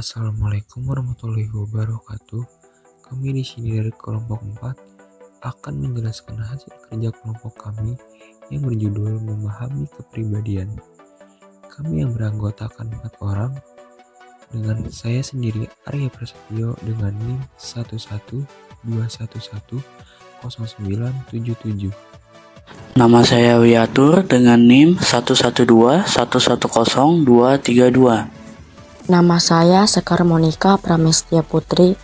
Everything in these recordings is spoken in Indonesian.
Assalamualaikum warahmatullahi wabarakatuh. Kami di sini dari kelompok 4 akan menjelaskan hasil kerja kelompok kami yang berjudul Memahami Kepribadian. Kami yang beranggotakan 4 orang dengan saya sendiri Arya Prasetyo dengan NIM 112110977. Nama saya Wiatur dengan NIM 112110232. Nama saya Sekar Monika Pramestia Putri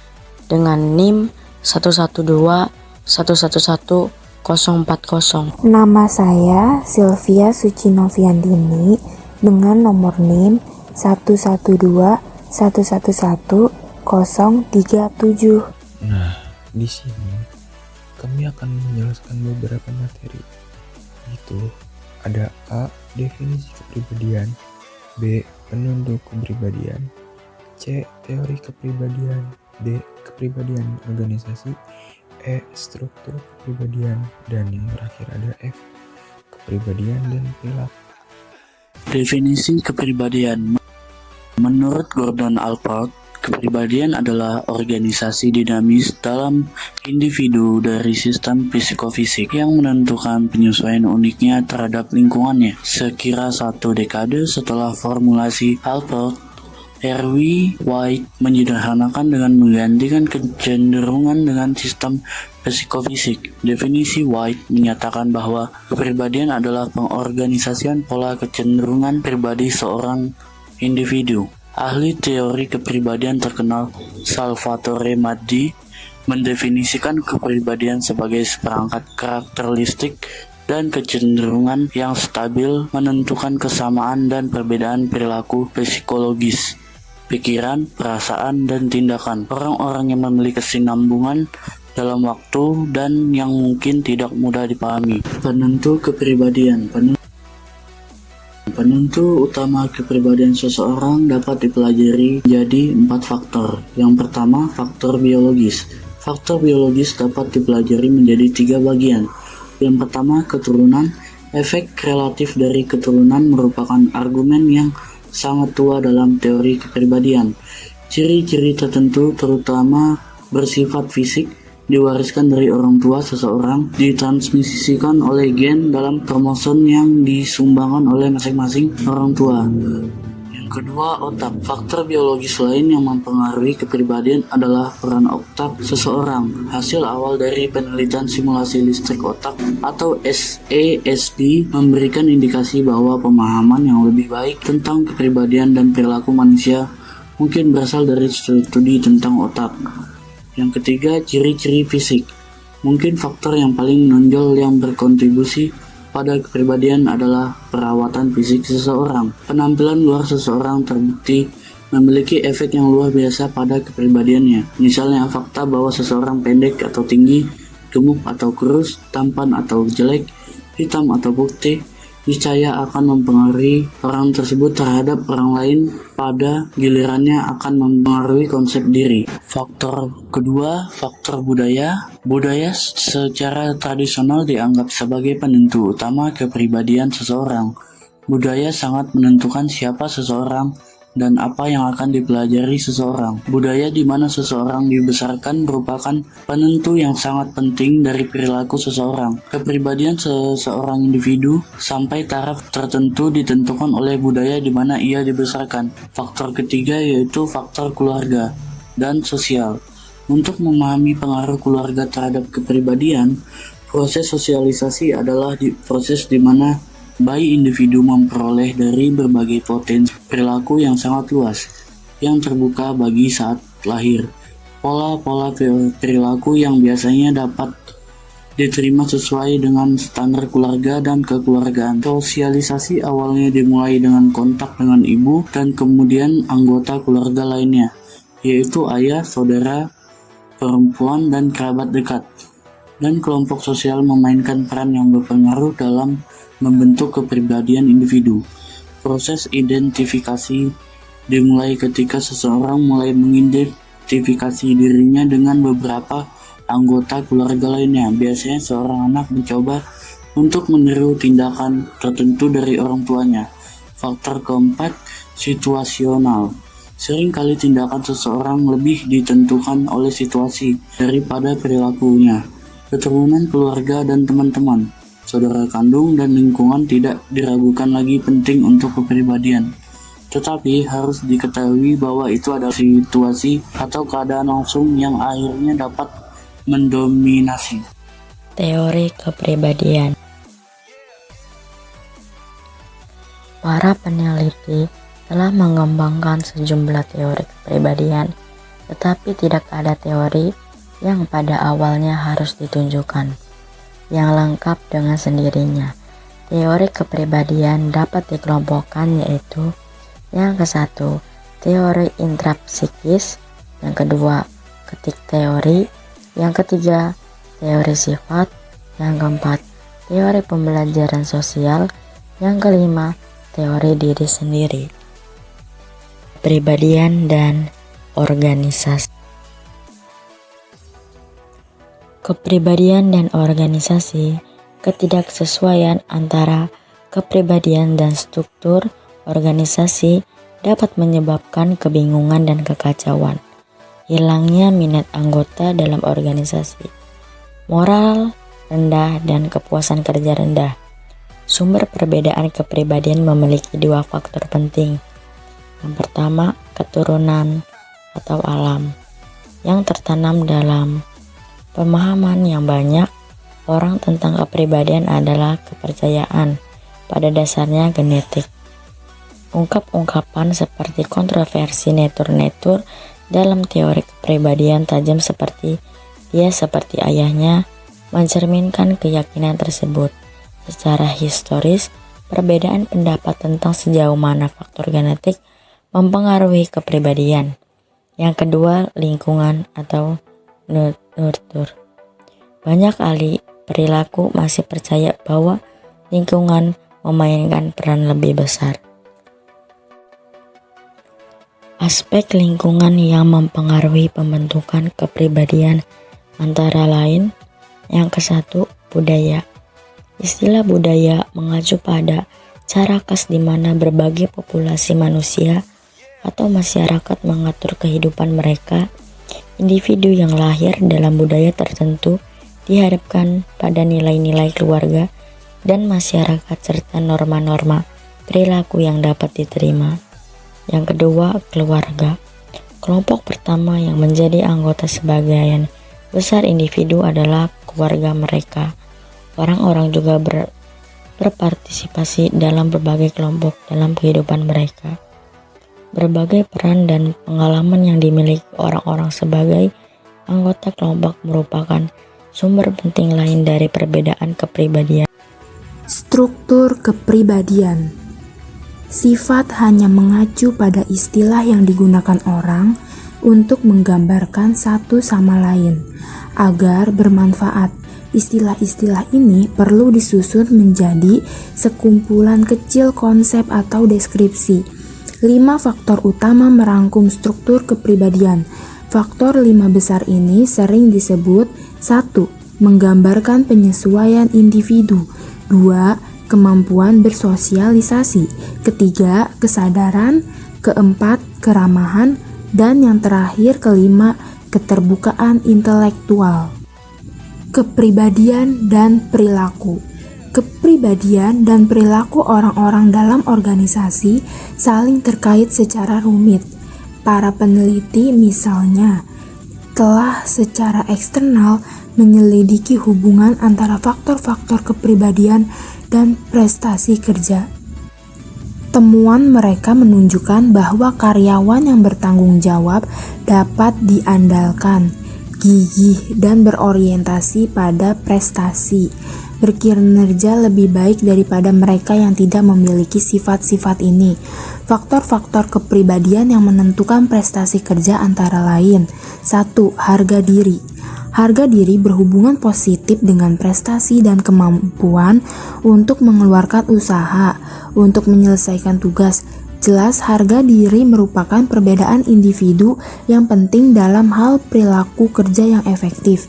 dengan NIM 112111040. Nama saya Sylvia Sucinoviandini dengan nomor NIM 112111037. Nah, di sini kami akan menjelaskan beberapa materi. Itu ada A. Definisi kepribadian, B. Penentu kepribadian, C. Teori kepribadian, D. Kepribadian organisasi, E. Struktur kepribadian, dan yang terakhir ada F. Kepribadian dan perilaku. Definisi kepribadian. Menurut Gordon Allport, kepribadian adalah organisasi dinamis dalam individu dari sistem psikofisik yang menentukan penyesuaian uniknya terhadap lingkungannya. Sekira 1 dekade setelah formulasi Allport, R.W. White menyederhanakan dengan menggantikan kecenderungan dengan sistem psikofisik. Definisi White menyatakan bahwa kepribadian adalah pengorganisasian pola kecenderungan pribadi seorang individu. Ahli teori kepribadian terkenal Salvatore Maddi mendefinisikan kepribadian sebagai seperangkat karakteristik dan kecenderungan yang stabil menentukan kesamaan dan perbedaan perilaku psikologis, pikiran, perasaan, dan tindakan orang-orang yang memiliki kesinambungan dalam waktu dan yang mungkin tidak mudah dipahami. Penentu kepribadian. Penentu utama kepribadian seseorang dapat dipelajari jadi 4 faktor. Yang pertama, faktor biologis. Faktor biologis dapat dipelajari menjadi 3 bagian. Yang pertama, keturunan. Efek relatif dari keturunan merupakan argumen yang sangat tua dalam teori kepribadian. Ciri-ciri tertentu, terutama bersifat fisik, diwariskan dari orang tua seseorang, ditransmisikan oleh gen dalam kromosom yang disumbangkan oleh masing-masing orang tua. Yang kedua, otak. Faktor biologis lain yang mempengaruhi kepribadian adalah peran otak seseorang. Hasil awal dari penelitian simulasi listrik otak atau SASD memberikan indikasi bahwa pemahaman yang lebih baik tentang kepribadian dan perilaku manusia mungkin berasal dari studi tentang otak. Yang ketiga, ciri-ciri fisik. Mungkin faktor yang paling menonjol yang berkontribusi pada kepribadian adalah perawatan fisik seseorang. Penampilan luar seseorang terbukti memiliki efek yang luar biasa pada kepribadiannya. Misalnya, fakta bahwa seseorang pendek atau tinggi, gemuk atau kurus, tampan atau jelek, hitam atau putih, niscaya akan mempengaruhi orang tersebut terhadap orang lain, pada gilirannya akan mempengaruhi konsep diri. Faktor kedua, faktor budaya. Budaya secara tradisional dianggap sebagai penentu utama kepribadian seseorang. Budaya sangat menentukan siapa seseorang dan apa yang akan dipelajari seseorang. Budaya di mana seseorang dibesarkan merupakan penentu yang sangat penting dari perilaku seseorang. Kepribadian seseorang individu sampai taraf tertentu ditentukan oleh budaya di mana ia dibesarkan. Faktor ketiga yaitu faktor keluarga dan sosial. Untuk memahami pengaruh keluarga terhadap kepribadian, proses sosialisasi adalah proses di mana bayi individu memperoleh dari berbagai potensi perilaku yang sangat luas, yang terbuka bagi saat lahir. Pola-pola perilaku yang biasanya dapat diterima sesuai dengan standar keluarga dan kekeluargaan. Sosialisasi awalnya dimulai dengan kontak dengan ibu dan kemudian anggota keluarga lainnya, yaitu ayah, saudara, perempuan, dan kerabat dekat. Dan kelompok sosial memainkan peran yang berpengaruh dalam membentuk kepribadian individu. Proses identifikasi dimulai ketika seseorang mulai mengidentifikasi dirinya dengan beberapa anggota keluarga lainnya. Biasanya seorang anak mencoba untuk meniru tindakan tertentu dari orang tuanya. Faktor keempat, situasional. Seringkali tindakan seseorang lebih ditentukan oleh situasi daripada perilakunya. Keturunan, keluarga, dan teman-teman, saudara kandung, dan lingkungan tidak diragukan lagi penting untuk kepribadian. Tetapi harus diketahui bahwa itu adalah situasi atau keadaan langsung yang akhirnya dapat mendominasi. Teori kepribadian. Para peneliti telah mengembangkan sejumlah teori kepribadian, tetapi tidak ada teori yang pada awalnya harus ditunjukkan, yang lengkap dengan sendirinya. Teori kepribadian dapat dikelompokkan yaitu: yang ke-1, teori intrapsikis; yang kedua, ketik teori; yang ketiga, teori sifat; yang keempat, teori pembelajaran sosial; yang kelima, teori diri sendiri. Kepribadian dan organisasi. Kepribadian dan organisasi. Ketidaksesuaian antara kepribadian dan struktur organisasi dapat menyebabkan kebingungan dan kekacauan, hilangnya minat anggota dalam organisasi, moral rendah, dan kepuasan kerja rendah. Sumber perbedaan kepribadian memiliki dua faktor penting. Yang pertama, keturunan atau alam, yang tertanam dalam pemahaman yang banyak orang tentang kepribadian adalah kepercayaan, pada dasarnya genetik. Ungkap-ungkapan seperti kontroversi netur-netur dalam teori kepribadian tajam seperti "dia seperti ayahnya" mencerminkan keyakinan tersebut. Secara historis, perbedaan pendapat tentang sejauh mana faktor genetik mempengaruhi kepribadian. Yang kedua, lingkungan atau nurture. Banyak ahli perilaku masih percaya bahwa lingkungan memainkan peran lebih besar. Aspek lingkungan yang mempengaruhi pembentukan kepribadian antara lain: yang ke-1, budaya. Istilah budaya mengacu pada cara khas di mana berbagai populasi manusia atau masyarakat mengatur kehidupan mereka. Individu yang lahir dalam budaya tertentu dihadapkan pada nilai-nilai keluarga dan masyarakat serta norma-norma perilaku yang dapat diterima. Yang kedua, keluarga. Kelompok pertama yang menjadi anggota sebagian besar individu adalah keluarga mereka. Orang-orang juga berpartisipasi dalam berbagai kelompok dalam kehidupan mereka. Berbagai peran dan pengalaman yang dimiliki orang-orang sebagai anggota kelompok merupakan sumber penting lain dari perbedaan kepribadian. Struktur kepribadian. Sifat hanya mengacu pada istilah yang digunakan orang untuk menggambarkan satu sama lain agar bermanfaat. Istilah-istilah ini perlu disusun menjadi sekumpulan kecil konsep atau deskripsi. 5 faktor utama merangkum struktur kepribadian. Faktor 5 besar ini sering disebut: 1. Menggambarkan penyesuaian individu. 2. Kemampuan bersosialisasi. Ketiga, kesadaran. Keempat, keramahan. Dan yang terakhir, kelima, keterbukaan intelektual. Kepribadian dan perilaku. Kepribadian dan perilaku orang-orang dalam organisasi saling terkait secara rumit. Para peneliti misalnya telah secara eksternal menyelidiki hubungan antara faktor-faktor kepribadian dan prestasi kerja. Temuan mereka menunjukkan bahwa karyawan yang bertanggung jawab dapat diandalkan, gigih, dan berorientasi pada prestasi, berkinerja lebih baik daripada mereka yang tidak memiliki sifat-sifat ini. Faktor-faktor kepribadian yang menentukan prestasi kerja antara lain: 1. Harga diri. Harga diri berhubungan positif dengan prestasi dan kemampuan untuk mengeluarkan usaha untuk menyelesaikan tugas. Jelas, harga diri merupakan perbedaan individu yang penting dalam hal perilaku kerja yang efektif.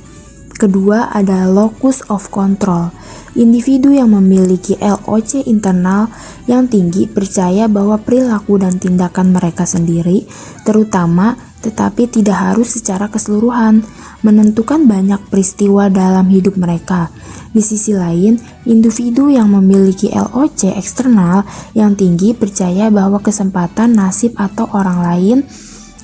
Kedua ada locus of control. Individu yang memiliki LOC internal yang tinggi percaya bahwa perilaku dan tindakan mereka sendiri, terutama tetapi tidak harus secara keseluruhan, menentukan banyak peristiwa dalam hidup mereka. Di sisi lain, individu yang memiliki LOC eksternal yang tinggi percaya bahwa kesempatan, nasib, atau orang lain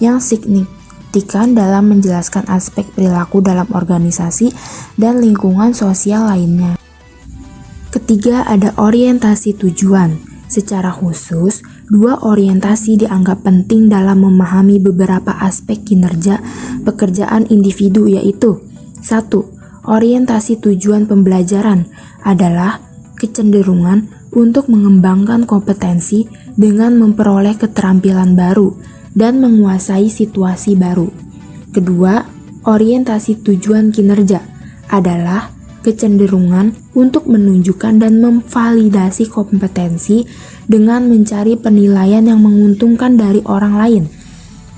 yang signifikan dalam menjelaskan aspek perilaku dalam organisasi dan lingkungan sosial lainnya. Ketiga ada orientasi tujuan. Secara khusus, dua orientasi dianggap penting dalam memahami beberapa aspek kinerja pekerjaan individu, yaitu 1. Orientasi tujuan pembelajaran adalah kecenderungan untuk mengembangkan kompetensi dengan memperoleh keterampilan baru dan menguasai situasi baru. Kedua, orientasi tujuan kinerja adalah kecenderungan untuk menunjukkan dan memvalidasi kompetensi dengan mencari penilaian yang menguntungkan dari orang lain.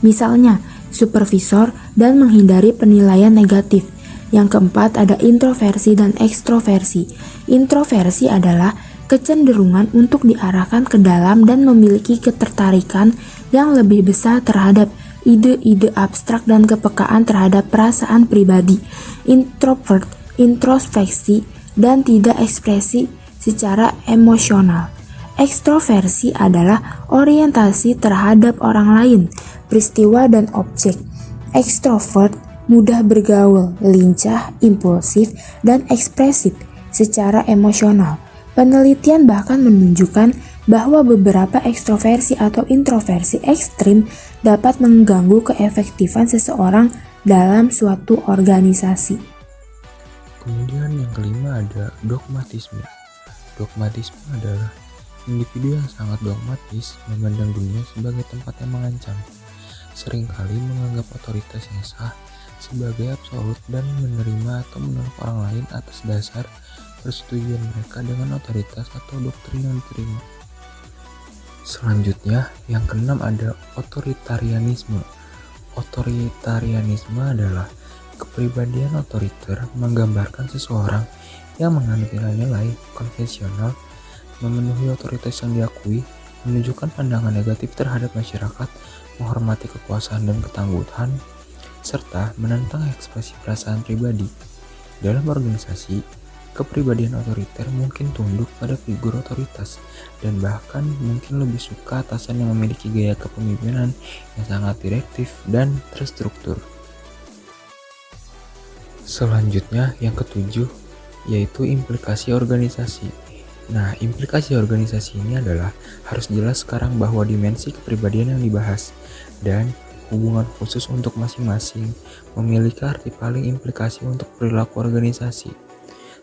Misalnya, supervisor dan menghindari penilaian negatif. Yang keempat ada introversi dan ekstroversi. Introversi adalah kecenderungan untuk diarahkan ke dalam dan memiliki ketertarikan yang lebih besar terhadap ide-ide abstrak dan kepekaan terhadap perasaan pribadi. Introvert, introspeksi, dan tidak ekspresi secara emosional. Ekstroversi adalah orientasi terhadap orang lain, peristiwa, dan objek. Ekstrovert mudah bergaul, lincah, impulsif, dan ekspresif secara emosional. Penelitian bahkan menunjukkan bahwa beberapa ekstroversi atau introversi ekstrim dapat mengganggu keefektifan seseorang dalam suatu organisasi. Kemudian yang kelima ada dogmatisme. Dogmatisme adalah individu yang sangat dogmatis memandang dunia sebagai tempat yang mengancam, seringkali menganggap otoritas yang sah sebagai absolut dan menerima atau menolak orang lain atas dasar persetujuan mereka dengan otoritas atau doktrin yang diterima. Selanjutnya, yang keenam ada otoritarianisme. Otoritarianisme adalah kepribadian otoriter, menggambarkan seseorang yang menganut nilai-nilai konvensional, memenuhi otoritas yang diakui, menunjukkan pandangan negatif terhadap masyarakat, menghormati kekuasaan dan ketangguhan, serta menentang ekspresi perasaan pribadi. Dalam organisasi, kepribadian otoriter mungkin tunduk pada figur otoritas dan bahkan mungkin lebih suka atasan yang memiliki gaya kepemimpinan yang sangat direktif dan terstruktur. Selanjutnya, yang ketujuh, yaitu implikasi organisasi. Nah, implikasi organisasi ini adalah harus jelas sekarang bahwa dimensi kepribadian yang dibahas dan hubungan khusus untuk masing-masing memiliki arti paling implikasi untuk perilaku organisasi.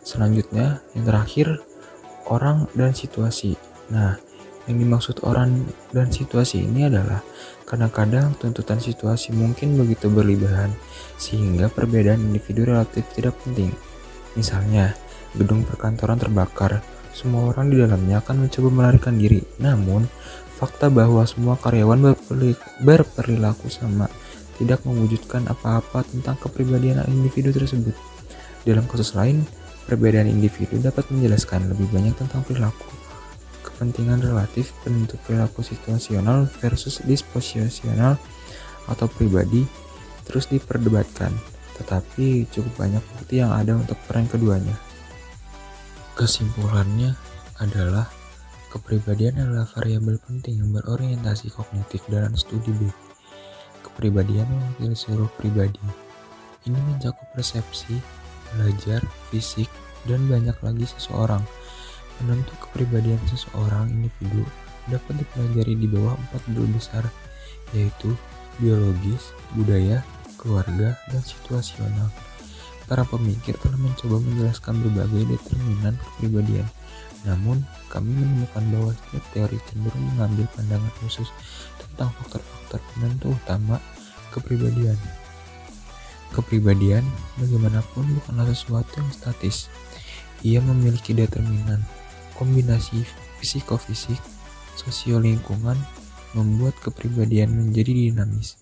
Selanjutnya, yang terakhir, orang dan situasi. Nah, yang dimaksud orang dan situasi ini adalah kadang-kadang tuntutan situasi mungkin begitu berlebihan sehingga perbedaan individu relatif tidak penting. Misalnya, gedung perkantoran terbakar, semua orang di dalamnya akan mencoba melarikan diri. Namun, fakta bahwa semua karyawan berperilaku sama tidak mewujudkan apa-apa tentang kepribadian individu tersebut. Dalam kasus lain, perbedaan individu dapat menjelaskan lebih banyak tentang perilaku. Kepentingan relatif penentu perilaku situasional versus disposisional atau pribadi terus diperdebatkan, tetapi cukup banyak bukti yang ada untuk peran keduanya. Kesimpulannya adalah kepribadian adalah variabel penting yang berorientasi kognitif dalam studi B. Kepribadian mewakili seluruh pribadi. Ini mencakup persepsi, belajar, fisik, dan banyak lagi seseorang. Penentu kepribadian seseorang individu dapat dipelajari di bawah 4 dulu besar, yaitu biologis, budaya, keluarga, dan situasional. Para pemikir telah mencoba menjelaskan berbagai determinan kepribadian. Namun, kami menemukan bahwa setiap teori cenderung mengambil pandangan khusus tentang faktor-faktor penentu utama kepribadian. Kepribadian, bagaimanapun, bukanlah sesuatu yang statis. Ia memiliki determinan. Kombinasi psikofisik, sosiolingkungan membuat kepribadian menjadi dinamis.